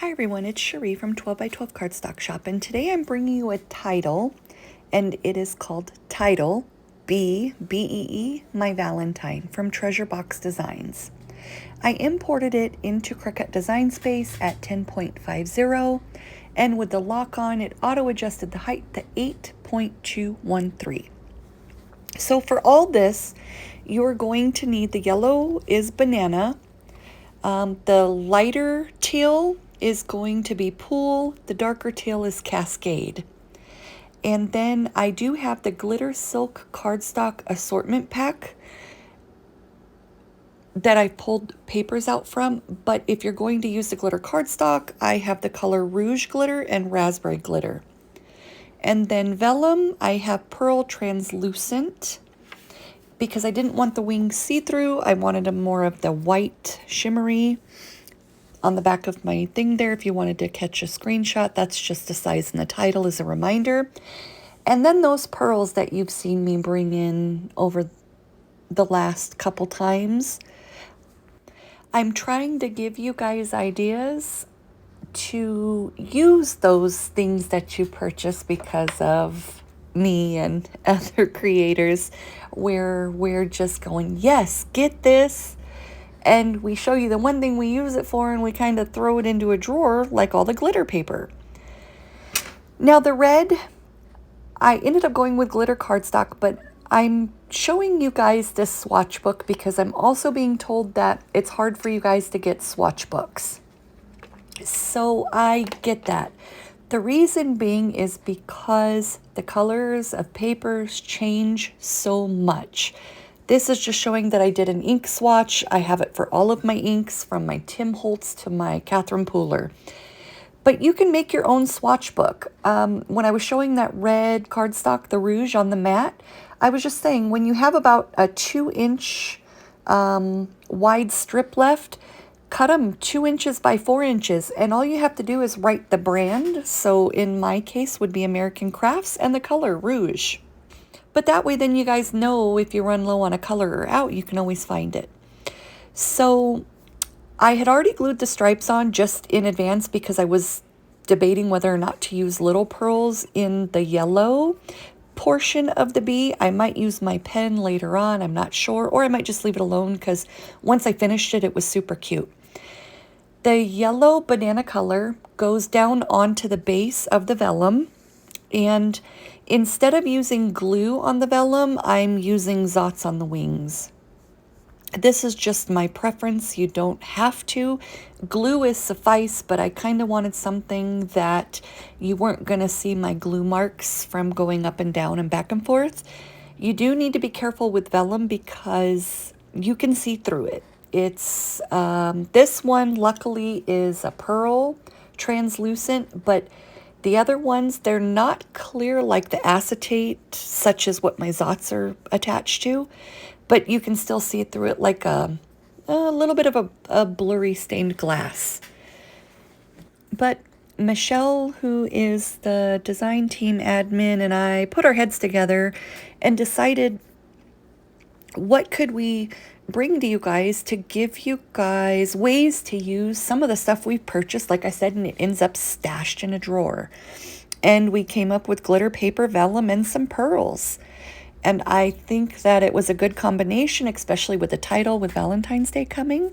Hi everyone, it's Cheri from 12 by 12 Cardstock Shop, and today I'm bringing you a title, and it is called Title B-E-E, My Valentine from Treasure Box Designs. I imported it into Cricut Design Space at 10.50, and with the lock on, it auto-adjusted the height to 8.213. So for all this, you're going to need, the yellow is banana, the lighter teal is going to be Pool, the darker teal is Cascade. And then I do have the Glitter Silk Cardstock Assortment Pack that I pulled papers out from, but if you're going to use the glitter cardstock, I have the color Rouge Glitter and Raspberry Glitter. And then vellum, I have Pearl Translucent. Because I didn't want the wings see-through, I wanted a more of the white shimmery on the back of my thing there. If you wanted to catch a screenshot, that's just a size in the title as a reminder. And then those pearls that you've seen me bring in over the last couple times. I'm trying to give you guys ideas to use those things that you purchase because of me and other creators, where we're just going, yes, get this, and we show you the one thing we use it for, and we kind of throw it into a drawer like all the glitter paper. Now the red, I ended up going with glitter cardstock, but I'm showing you guys this swatch book because I'm also being told that it's hard for you guys to get swatch books. So I get that. The reason being is because the colors of papers change so much. This is just showing that I did an ink swatch. I have it for all of my inks, from my Tim Holtz to my Catherine Pooler. But you can make your own swatch book. When I was showing that red cardstock, the Rouge on the mat, I was just saying, when you have about a 2-inch wide strip left, cut them 2 inches by 4 inches, and all you have to do is write the brand. So in my case would be American Crafts, and the color Rouge. But that way then you guys know if you run low on a color or out, you can always find it. So I had already glued the stripes on just in advance because I was debating whether or not to use little pearls in the yellow portion of the bee. I might use my pen later on, I'm not sure, or I might just leave it alone because once I finished it, it was super cute. The yellow banana color goes down onto the base of the vellum, and instead of using glue on the vellum, I'm using Zots on the wings. This is just my preference. You don't have to. Glue is suffice, but I kind of wanted something that you weren't going to see my glue marks from going up and down and back and forth. You do need to be careful with vellum because you can see through it. It's this one luckily is a pearl translucent, but the other ones, they're not clear like the acetate, such as what my Zots are attached to, but you can still see through it like a little bit of a blurry stained glass. But Michelle, who is the design team admin, and I put our heads together and decided, what could we bring to you guys to give you guys ways to use some of the stuff we've purchased, like I said, and it ends up stashed in a drawer. And we came up with glitter paper, vellum, and some pearls. And I think that it was a good combination, especially with the title with Valentine's Day coming.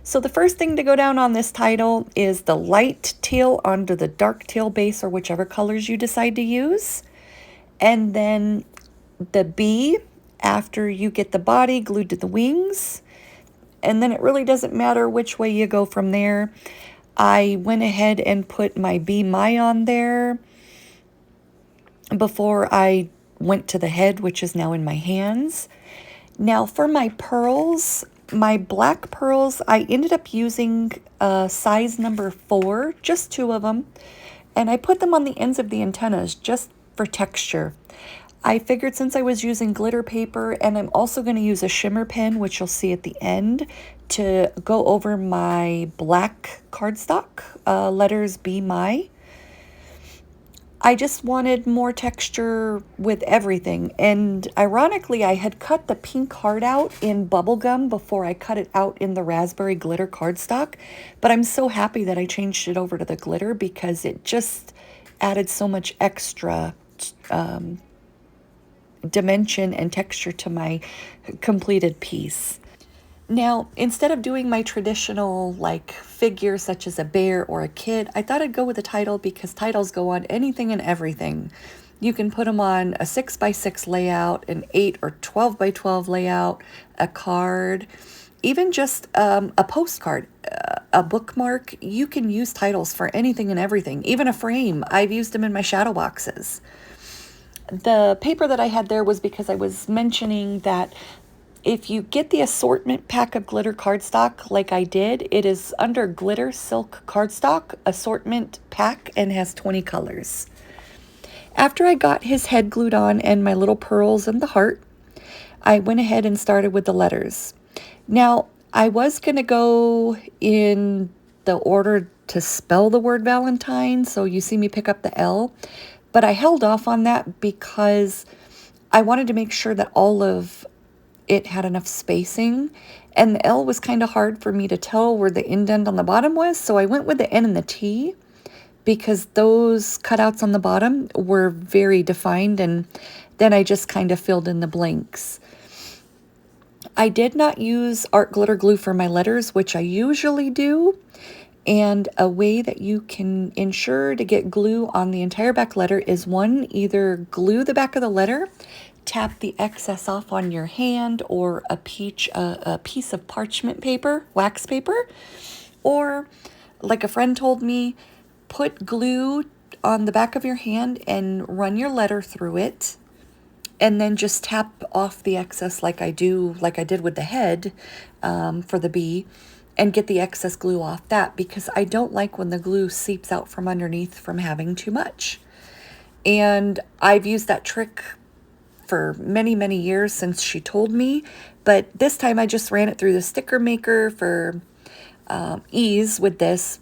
So the first thing to go down on this title is the light teal onto the dark teal base, or whichever colors you decide to use. And then the bee, after you get the body glued to the wings. And then it really doesn't matter which way you go from there. I went ahead and put my Be My on there before I went to the head, which is now in my hands. Now for my pearls, my black pearls, I ended up using size number 4, just 2 of them. And I put them on the ends of the antennas just for texture. I figured since I was using glitter paper, and I'm also going to use a shimmer pen, which you'll see at the end, to go over my black cardstock, letters Be My. I just wanted more texture with everything. And ironically, I had cut the pink heart out in bubblegum before I cut it out in the raspberry glitter cardstock. But I'm so happy that I changed it over to the glitter because it just added so much extra dimension and texture to my completed piece. Now, instead of doing my traditional like figure such as a bear or a kid, I thought I'd go with a title because titles go on anything and everything. You can put them on a 6x6 layout, an 8 or 12x12 layout, a card, even just a postcard, a bookmark. You can use titles for anything and everything, even a frame. I've used them in my shadow boxes. The paper that I had there was because I was mentioning that if you get the assortment pack of glitter cardstock like I did, it is under glitter silk cardstock assortment pack and has 20 colors. After I got his head glued on and my little pearls and the heart, I went ahead and started with the letters. Now, I was going to go in the order to spell the word Valentine, so you see me pick up the L, but I held off on that because I wanted to make sure that all of it had enough spacing, and the L was kind of hard for me to tell where the indent on the bottom was, so I went with the N and the T because those cutouts on the bottom were very defined, and then I just kind of filled in the blanks. I did not use art glitter glue for my letters, which I usually do, and a way that you can ensure to get glue on the entire back letter is one, either glue the back of the letter, tap the excess off on your hand, or a piece of parchment paper, wax paper, or like a friend told me, put glue on the back of your hand and run your letter through it, and then just tap off the excess like I did with the head for the bee, and get the excess glue off that, because I don't like when the glue seeps out from underneath from having too much. And I've used that trick for many, many years since she told me, but this time I just ran it through the sticker maker for ease with this,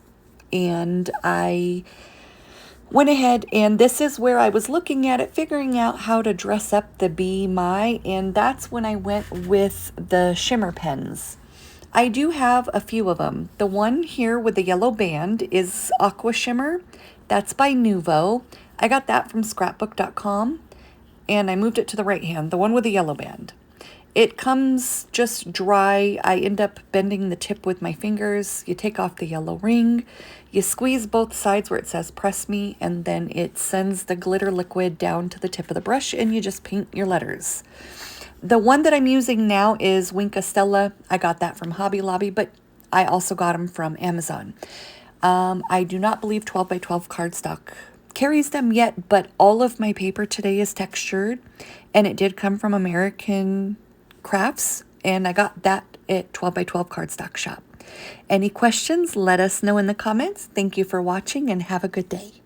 and I went ahead, and this is where I was looking at it, figuring out how to dress up the bee and that's when I went with the shimmer pens. I do have a few of them. The one here with the yellow band is Aqua Shimmer. That's by Nuvo. I got that from scrapbook.com, and I moved it to the right hand, the one with the yellow band. It comes just dry. I end up bending the tip with my fingers. You take off the yellow ring, you squeeze both sides where it says press me, and then it sends the glitter liquid down to the tip of the brush, and you just paint your letters. The one that I'm using now is Winka Stella. I got that from Hobby Lobby, but I also got them from Amazon. I do not believe 12x12 cardstock carries them yet, but all of my paper today is textured, and it did come from American Crafts, and I got that at 12x12 cardstock shop. Any questions, let us know in the comments. Thank you for watching, and have a good day.